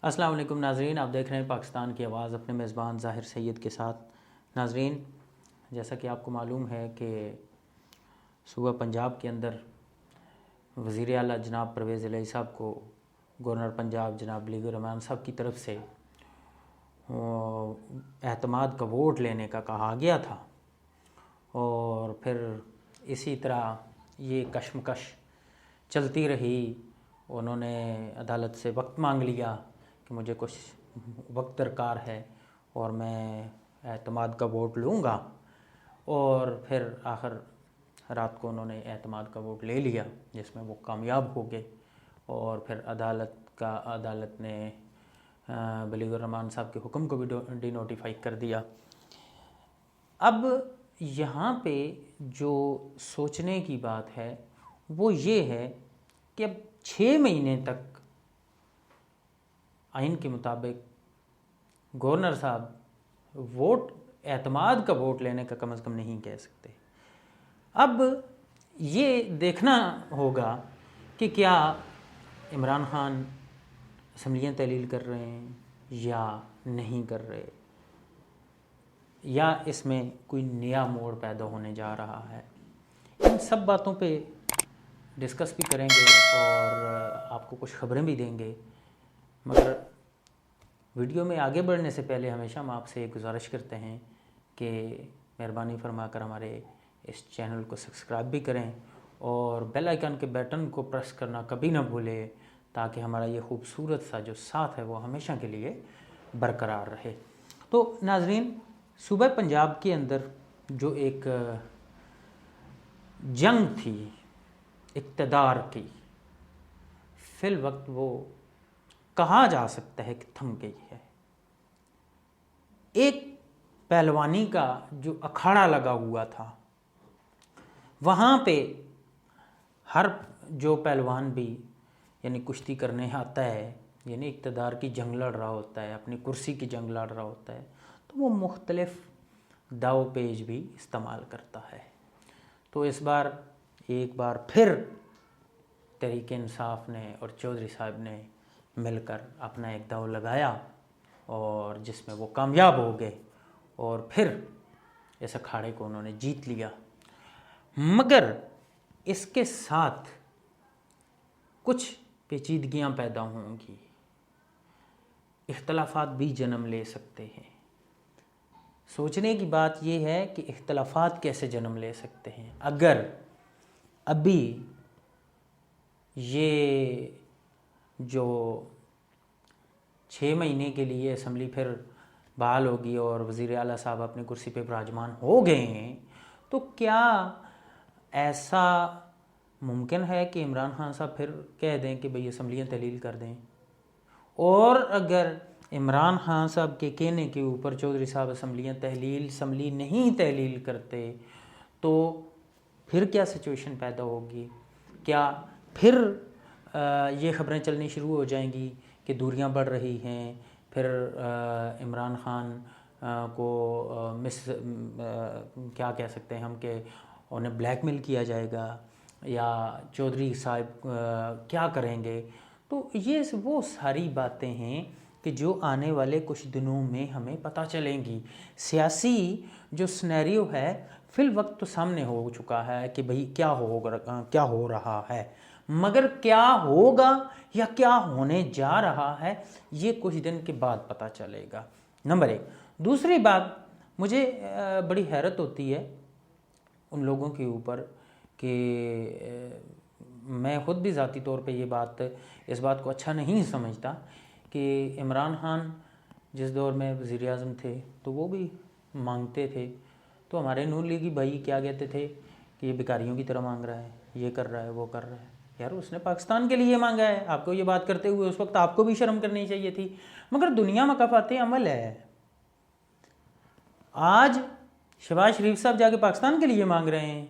अस्सलाम वालेकुम नाजरीन, आप देख रहे हैं पाकिस्तान की आवाज़ अपने मेज़बान ज़ाहिर सैयद के साथ। नाजरीन, जैसा कि आपको मालूम है कि सूबा पंजाब के अंदर वज़ीर आला जनाब परवेज़ इलाही साहब को गवर्नर पंजाब जनाब वलीउर रहमान साहब की तरफ से एतमाद का वोट लेने का कहा गया था और फिर इसी तरह ये कशमकश चलती रही। उन्होंने अदालत से वक्त मांग लिया कि मुझे कुछ वक्त दरकार है और मैं एतमाद का वोट लूँगा, और फिर आखिर रात को उन्होंने एतमाद का वोट ले लिया जिसमें वो कामयाब हो गए। और फिर अदालत ने वलीउर रहमान साहब के हुक्म को भी डिनोटिफाई कर दिया। अब यहाँ पे जो सोचने की बात है वो ये है कि अब 6 महीने तक आइन के मुताबिक गवर्नर साहब एतमाद का वोट लेने का कम से कम नहीं कह सकते। अब ये देखना होगा कि क्या इमरान खान असम्बलियाँ तहलील कर रहे हैं या नहीं कर रहे, या इसमें कोई नया मोड़ पैदा होने जा रहा है। इन सब बातों पे डिस्कस भी करेंगे और आपको कुछ खबरें भी देंगे। मगर वीडियो में आगे बढ़ने से पहले हमेशा हम आपसे गुजारिश करते हैं कि मेहरबानी फरमाकर हमारे इस चैनल को सब्सक्राइब भी करें और बेल आइकन के बटन को प्रेस करना कभी ना भूलें, ताकि हमारा ये खूबसूरत सा जो साथ है वो हमेशा के लिए बरकरार रहे। तो नाजरीन, सूबा पंजाब के अंदर जो एक जंग थी इक़्तिदार की, फिल वक्त वो कहा जा सकता है कि थम गई है। एक पहलवानी का जो अखाड़ा लगा हुआ था, वहाँ पे हर जो पहलवान भी यानी कुश्ती करने आता है, यानी इक़्तिदार की जंग लड़ रहा होता है, अपनी कुर्सी की जंग लड़ रहा होता है, तो वो मुख्तलिफ़ दाव पेज भी इस्तेमाल करता है। तो इस बार एक बार फिर तहरीक इंसाफ ने और चौधरी साहब ने मिलकर अपना एक दाव लगाया और जिसमें वो कामयाब हो गए और फिर इस अखाड़े को उन्होंने जीत लिया। मगर इसके साथ कुछ पेचीदगियां पैदा होंगी, इख्तलाफात भी जन्म ले सकते हैं। सोचने की बात यह है कि इख्तलाफात कैसे जन्म ले सकते हैं। अगर अभी ये जो 6 महीने के लिए असम्बली फिर बहाल होगी और वज़ीर आला साहब अपनी कुर्सी पे विराजमान हो गए हैं, तो क्या ऐसा मुमकिन है कि इमरान खान साहब फिर कह दें कि भाई असम्बलियाँ तहलील कर दें? और अगर इमरान खान साहब के कहने के ऊपर चौधरी साहब असम्बली नहीं तहलील करते, तो फिर क्या सिचुएशन पैदा होगी? क्या फिर ये ख़बरें चलनी शुरू हो जाएंगी कि दूरियां बढ़ रही हैं, फिर इमरान खान को क्या कह सकते हैं हम कि उन्हें ब्लैकमेल किया जाएगा, या चौधरी साहब क्या करेंगे? तो ये वो सारी बातें हैं कि जो आने वाले कुछ दिनों में हमें पता चलेंगी। सियासी जो सिनेरियो है फिल वक्त तो सामने हो चुका है कि भाई क्या हो रहा है, मगर क्या होगा या क्या होने जा रहा है ये कुछ दिन के बाद पता चलेगा। नंबर 1। दूसरी बात, मुझे बड़ी हैरत होती है उन लोगों के ऊपर कि मैं ख़ुद भी ज़ाती तौर पे इस बात को अच्छा नहीं समझता कि इमरान खान जिस दौर में वज़ीर आज़म थे तो वो भी मांगते थे, तो हमारे नून लीगी भाई क्या कहते थे कि ये भिखारियों की तरह मांग रहा है, ये कर रहा है, वो कर रहा है। यार उसने पाकिस्तान के लिए मांगा है। आपको ये बात करते हुए उस वक्त आपको भी शर्म करनी चाहिए थी। मगर दुनिया में कफ़ाते अमल है। आज शहबाज शरीफ साहब जाके पाकिस्तान के लिए मांग रहे हैं,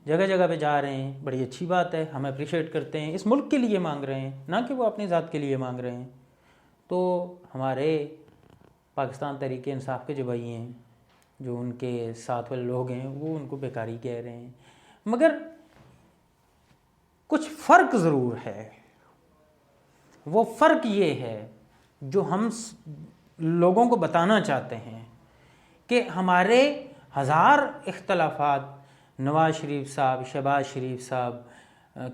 जगह जगह पे जा रहे हैं, बड़ी अच्छी बात है, हम अप्रिशिएट करते हैं। इस मुल्क के लिए मांग रहे हैं, ना कि वो अपनी ज़ात के लिए मांग रहे हैं। तो हमारे पाकिस्तान तहरीक इंसाफ के जो भाई हैं, जो उनके साथ वाले लोग हैं, वो उनको बेकारी कह रहे हैं। मगर कुछ फ़र्क ज़रूर है। वो फ़र्क ये है, जो हम लोगों को बताना चाहते हैं कि हमारे हज़ार इख्तलाफात नवाज शरीफ साहब, शहबाज शरीफ साहब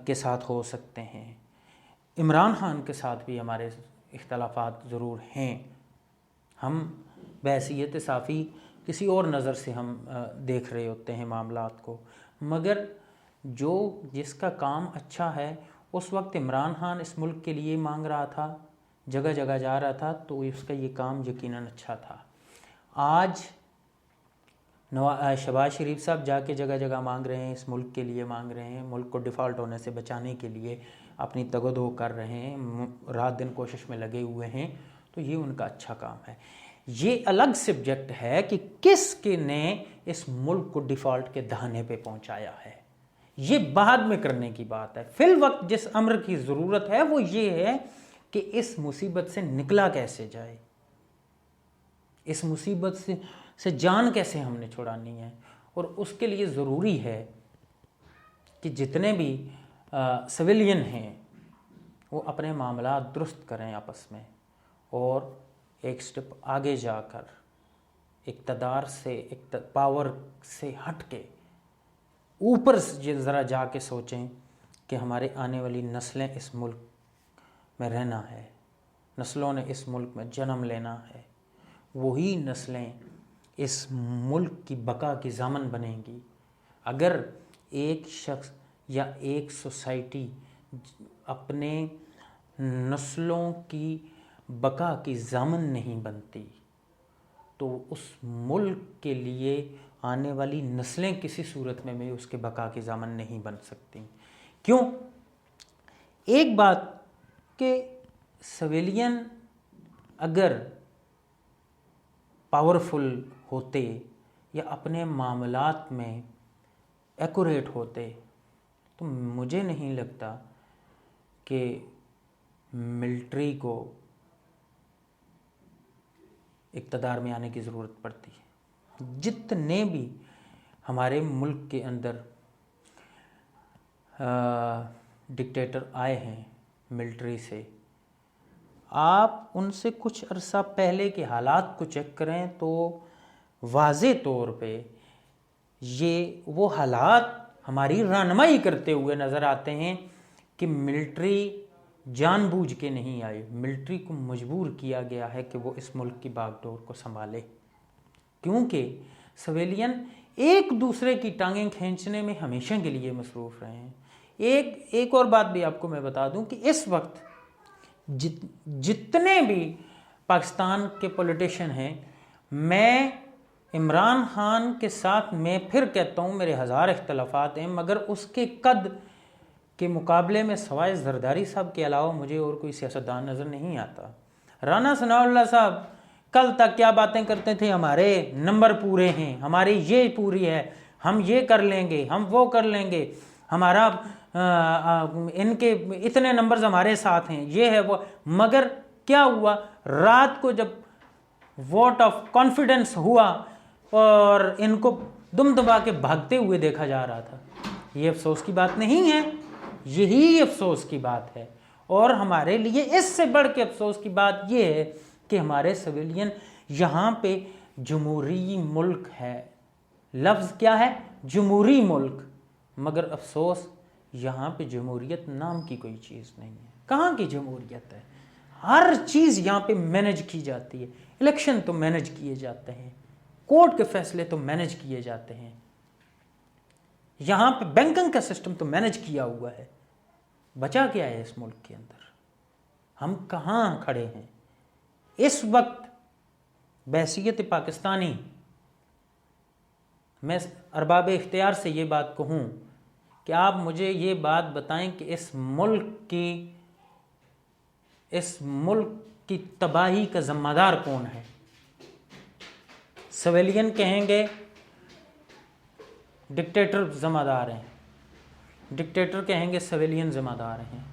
के साथ हो सकते हैं, इमरान खान के साथ भी हमारे इख्तलाफात ज़रूर हैं। हम बहैसियत साफ़ी किसी और नज़र से हम देख रहे होते हैं मामलात को, मगर जो जिसका काम अच्छा है, उस वक्त इमरान खान इस मुल्क के लिए मांग रहा था, जगह जगह जा रहा था, तो उसका ये काम यकीनन अच्छा था। आज शहबाज शरीफ साहब जाके जगह जगह मांग रहे हैं, इस मुल्क के लिए मांग रहे हैं, मुल्क को डिफ़ॉल्ट होने से बचाने के लिए अपनी तगदो कर रहे हैं, रात दिन कोशिश में लगे हुए हैं, तो ये उनका अच्छा काम है। ये अलग सब्जेक्ट है कि किसके ने इस मुल्क को डिफ़ॉल्ट के दहाने पे पहुंचाया है, ये बाद में करने की बात है। फिल वक्त जिस अम्र की ज़रूरत है वो ये है कि इस मुसीबत से निकला कैसे जाए, इस मुसीबत से जान कैसे हमने छुड़ानी है। और उसके लिए ज़रूरी है कि जितने भी सिविलियन हैं वो अपने मामला दुरुस्त करें आपस में, और एक स्टेप आगे जाकर इक़्तिदार से, पावर से हट के ऊपर ज़रा जाके सोचें कि हमारे आने वाली नस्लें इस मुल्क में रहना है, नस्लों ने इस मुल्क में जन्म लेना है, वही नस्लें इस मुल्क की बका की ज़ामन बनेंगी। अगर एक शख्स या एक सोसाइटी अपने नस्लों की बका की ज़ामन नहीं बनती, तो उस मुल्क के लिए आने वाली नस्लें किसी सूरत में भी उसके बका की ज़ामन नहीं बन सकती। क्यों? एक बात कि सिविलियन अगर पावरफुल होते या अपने मामलात में एक्यूरेट होते, तो मुझे नहीं लगता कि मिलिट्री को इक़्तिदार में आने की ज़रूरत पड़ती है। जितने भी हमारे मुल्क के अंदर डिक्टेटर आए हैं मिलिट्री से, आप उनसे कुछ अरसा पहले के हालात को चेक करें तो वाज़े तौर पे ये वो हालात हमारी रहनुमाई करते हुए नज़र आते हैं कि मिलिट्री जानबूझ के नहीं आई, मिलिट्री को मजबूर किया गया है कि वो इस मुल्क की बागडोर को संभाले, क्योंकि सिविलियन एक दूसरे की टांगें खींचने में हमेशा के लिए मसरूफ़ रहे हैं। एक और बात भी आपको मैं बता दूं कि इस वक्त जितने भी पाकिस्तान के पॉलिटिशियन हैं, मैं इमरान खान के साथ मैं फिर कहता हूँ मेरे हज़ार इख्तलाफात हैं, मगर उसके कद के मुकाबले में सवाए जरदारी साहब के अलावा मुझे और कोई सियासतदान नज़र नहीं आता। राना सनाउल्लाह साहब कल तक क्या बातें करते थे, हमारे नंबर पूरे हैं, हमारी ये पूरी है, हम ये कर लेंगे, हम वो कर लेंगे, हमारा इनके इतने नंबर्स हमारे साथ हैं, ये है वो। मगर क्या हुआ, रात को जब वोट ऑफ कॉन्फिडेंस हुआ और इनको दुम दबा के भागते हुए देखा जा रहा था, ये अफसोस की बात नहीं है, यही अफसोस की बात है। और हमारे लिए इससे बढ़ के अफसोस की बात यह है कि हमारे सिविलियन यहाँ पे जमहूरी मुल्क है, लफ्ज़ क्या है, जमहूरी मुल्क, मगर अफसोस यहाँ पे जमहूरियत नाम की कोई चीज़ नहीं है। कहाँ की जमहूरियत है? हर चीज़ यहाँ पे मैनेज की जाती है, इलेक्शन तो मैनेज किए जाते हैं, कोर्ट के फैसले तो मैनेज किए जाते हैं, यहाँ पे बैंकिंग का सिस्टम तो मैनेज किया हुआ है। बचा क्या है इस मुल्क के अंदर? हम कहाँ खड़े हैं इस वक्त? बहसीयत पाकिस्तानी मैं अरबाब इख्तियार से ये बात कहूँ कि आप मुझे ये बात बताएं कि इस मुल्क की तबाही का ज़िम्मेदार कौन है? सिविलियन कहेंगे डिक्टेटर ज़िम्मेदार हैं, डिक्टेटर कहेंगे सिविलियन ज़िम्मेदार हैं,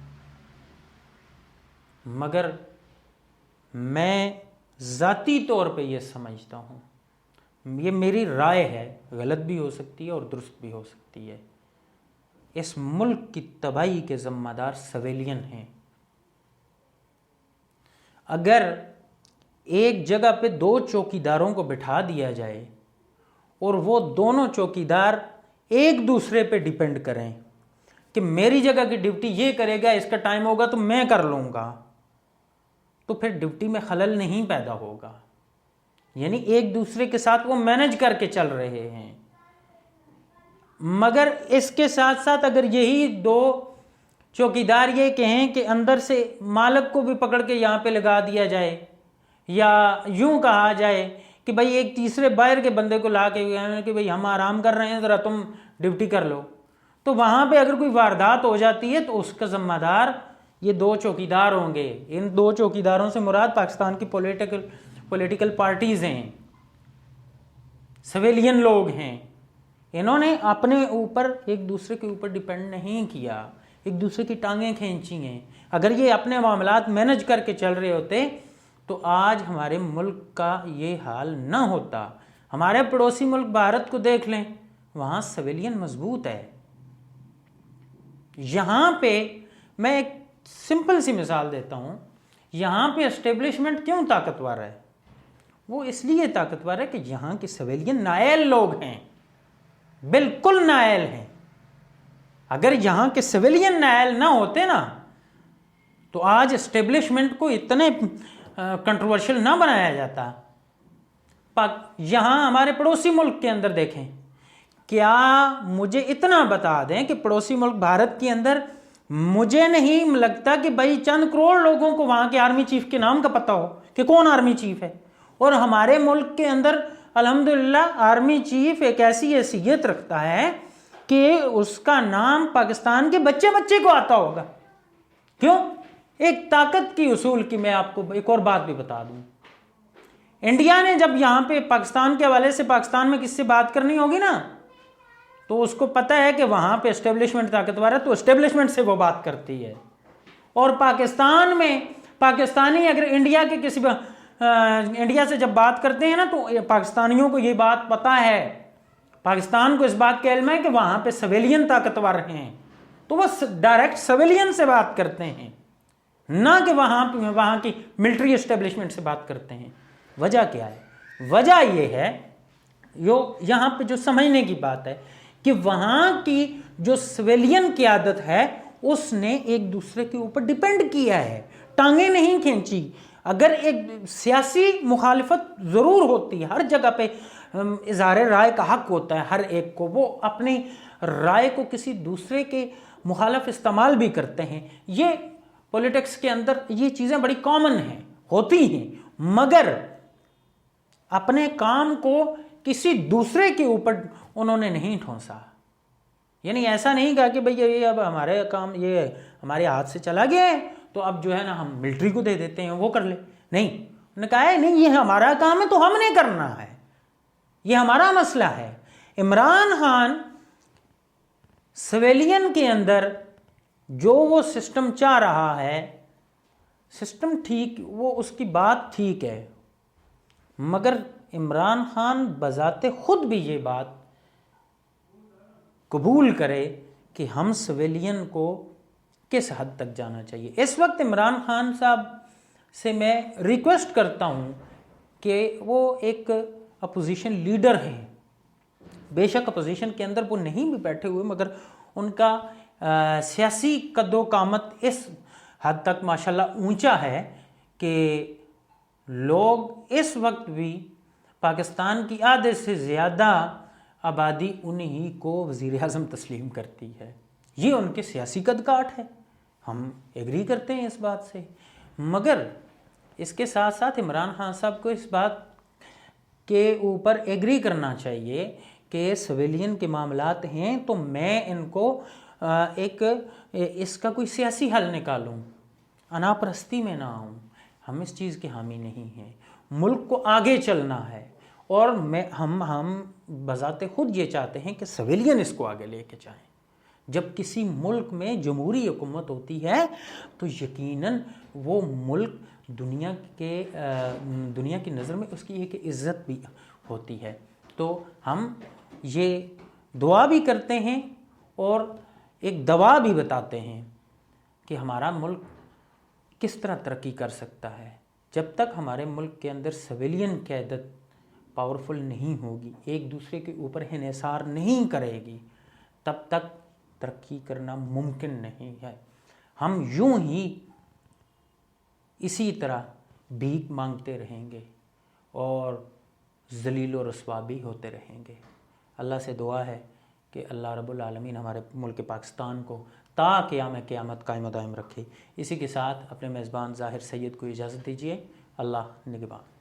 मगर मैं ज़ाती तौर पे ये समझता हूँ, ये मेरी राय है, गलत भी हो सकती है और दुरुस्त भी हो सकती है, इस मुल्क की तबाही के ज़िम्मेदार सिविलियन हैं। अगर एक जगह पे 2 चौकीदारों को बिठा दिया जाए और वो दोनों चौकीदार एक दूसरे पे डिपेंड करें कि मेरी जगह की ड्यूटी ये करेगा, इसका टाइम होगा तो मैं कर लूँगा, तो फिर ड्यूटी में खलल नहीं पैदा होगा। यानी एक दूसरे के साथ वो मैनेज करके चल रहे हैं। मगर इसके साथ साथ अगर यही 2 चौकीदार ये कहें कि अंदर से मालिक को भी पकड़ के यहाँ पे लगा दिया जाए, या यूं कहा जाए कि भाई एक तीसरे बाहर के बंदे को ला के कि भाई हम आराम कर रहे हैं, ज़रा तुम ड्यूटी कर लो, तो वहाँ पे अगर कोई वारदात हो जाती है तो उसका जिम्मेदार ये 2 चौकीदार होंगे। इन 2 चौकीदारों से मुराद पाकिस्तान की पॉलिटिकल पार्टीज़ हैं, सिविलियन लोग हैं। इन्होंने अपने ऊपर एक दूसरे के ऊपर डिपेंड नहीं किया, एक दूसरे की टांगें खींची हैं। अगर ये अपने मामलात मैनेज करके चल रहे होते तो आज हमारे मुल्क का ये हाल न होता। हमारे पड़ोसी मुल्क भारत को देख लें, वहाँ सिविलियन मजबूत है। यहाँ पे मैं एक सिंपल सी मिसाल देता हूँ, यहाँ पे एस्टेब्लिशमेंट क्यों ताकतवर है? वो इसलिए ताकतवर है कि यहाँ के सिविलियन नायल लोग हैं, बिल्कुल नायल हैं। अगर यहाँ के सिविलियन नायल ना होते ना तो आज एस्टेब्लिशमेंट को इतने कंट्रोवर्शियल ना बनाया जाता। यहाँ हमारे पड़ोसी मुल्क के अंदर देखें, क्या मुझे इतना बता दें कि पड़ोसी मुल्क भारत के अंदर मुझे नहीं लगता कि भाई चंद करोड़ लोगों को वहाँ के आर्मी चीफ के नाम का पता हो कि कौन आर्मी चीफ है। और हमारे मुल्क के अंदर अल्हम्दुलिल्लाह आर्मी चीफ एक ऐसी हैसियत रखता है कि उसका नाम पाकिस्तान के बच्चे बच्चे को आता होगा। क्यों? एक ताकत की उसूल की मैं आपको एक और बात भी बता दूं। इंडिया ने जब यहाँ पे पाकिस्तान के हवाले से पाकिस्तान में किससे बात करनी होगी ना, तो उसको पता है कि वहाँ पे एस्टेब्लिशमेंट ताकतवर है, तो एस्टेब्लिशमेंट से वो बात करती है। और पाकिस्तान में पाकिस्तानी अगर इंडिया के किसी इंडिया से जब बात करते हैं ना, तो पाकिस्तानियों को ये बात पता है, पाकिस्तान को इस बात का इल्म है कि वहाँ पे सिविलियन ताकतवर हैं, तो वो डायरेक्ट सिविलियन से बात करते हैं, ना कि वहाँ की मिलिट्री एस्टेब्लिशमेंट से बात करते हैं। वजह क्या है? वजह ये है, यहाँ पे जो समझने की बात है कि वहाँ की जो सिविलियन क़यादत है उसने एक दूसरे के ऊपर डिपेंड किया है, टांगे नहीं खींची। अगर एक सियासी मुखालिफत ज़रूर होती है, हर जगह पे इज़हार राय का हक होता है हर एक को, वो अपनी राय को किसी दूसरे के मुखालिफ इस्तेमाल भी करते हैं। ये पॉलिटिक्स के अंदर ये चीज़ें बड़ी कॉमन हैं, होती हैं, मगर अपने काम को किसी दूसरे के ऊपर उन्होंने नहीं ठोंसा। यानी ऐसा नहीं कहा कि भाई ये अब हमारे काम ये हमारे हाथ से चला गया है तो अब जो है ना हम मिलिट्री को दे देते हैं, वो कर ले। नहीं, उन्होंने कहा है नहीं, ये हमारा काम है तो हमने करना है, ये हमारा मसला है। इमरान खान सिविलियन के अंदर जो वो सिस्टम चाह रहा है, सिस्टम ठीक, वो उसकी बात ठीक है, मगर इमरान खान बजाते खुद भी ये बात कबूल करे कि हम सिविलियन को किस हद तक जाना चाहिए। इस वक्त इमरान खान साहब से मैं रिक्वेस्ट करता हूँ कि वो एक अपोजिशन लीडर हैं, बेशक अपोजिशन के अंदर वो नहीं भी बैठे हुए, मगर उनका सियासी कद्दो कामत इस हद तक माशाल्लाह ऊंचा है कि लोग इस वक्त भी पाकिस्तान की आधे से ज़्यादा आबादी उन्हीं को वज़ीर आज़म तस्लीम करती है। ये उनके सियासी कदकाठ है, हम एग्री करते हैं इस बात से। मगर इसके साथ साथ इमरान खान साहब को इस बात के ऊपर एग्री करना चाहिए कि सिविलियन के मामलात हैं तो मैं इनको इसका कोई सियासी हल निकालूं, अनापरस्ती में ना आऊँ। हम इस चीज़ के हामी नहीं हैं, मुल्क को आगे चलना है और हम बजाते खुद ये चाहते हैं कि सिविलियन इसको आगे लेके जाएं। जब किसी मुल्क में जमहूरी हुकूमत होती है तो यकीनन वो मुल्क दुनिया की नज़र में उसकी एक इज़्ज़त भी होती है। तो हम ये दुआ भी करते हैं और एक दवा भी बताते हैं कि हमारा मुल्क किस तरह तरक्की कर सकता है। जब तक हमारे मुल्क के अंदर सिविलियन क़यादत पावरफुल नहीं होगी, एक दूसरे के ऊपर हिसार नहीं करेगी, तब तक तरक्की करना मुमकिन नहीं है। हम यूं ही इसी तरह भीख मांगते रहेंगे और ज़लील व रुस्वा भी होते रहेंगे। अल्लाह से दुआ है कि अल्लाह रब्बुल आलमीन हमारे मुल्क पाकिस्तान को ता क़यामत कायम दायम रखे। इसी के साथ अपने मेज़बान ज़ाहिर सैयद को इजाज़त दीजिए। अल्लाह निगहबान।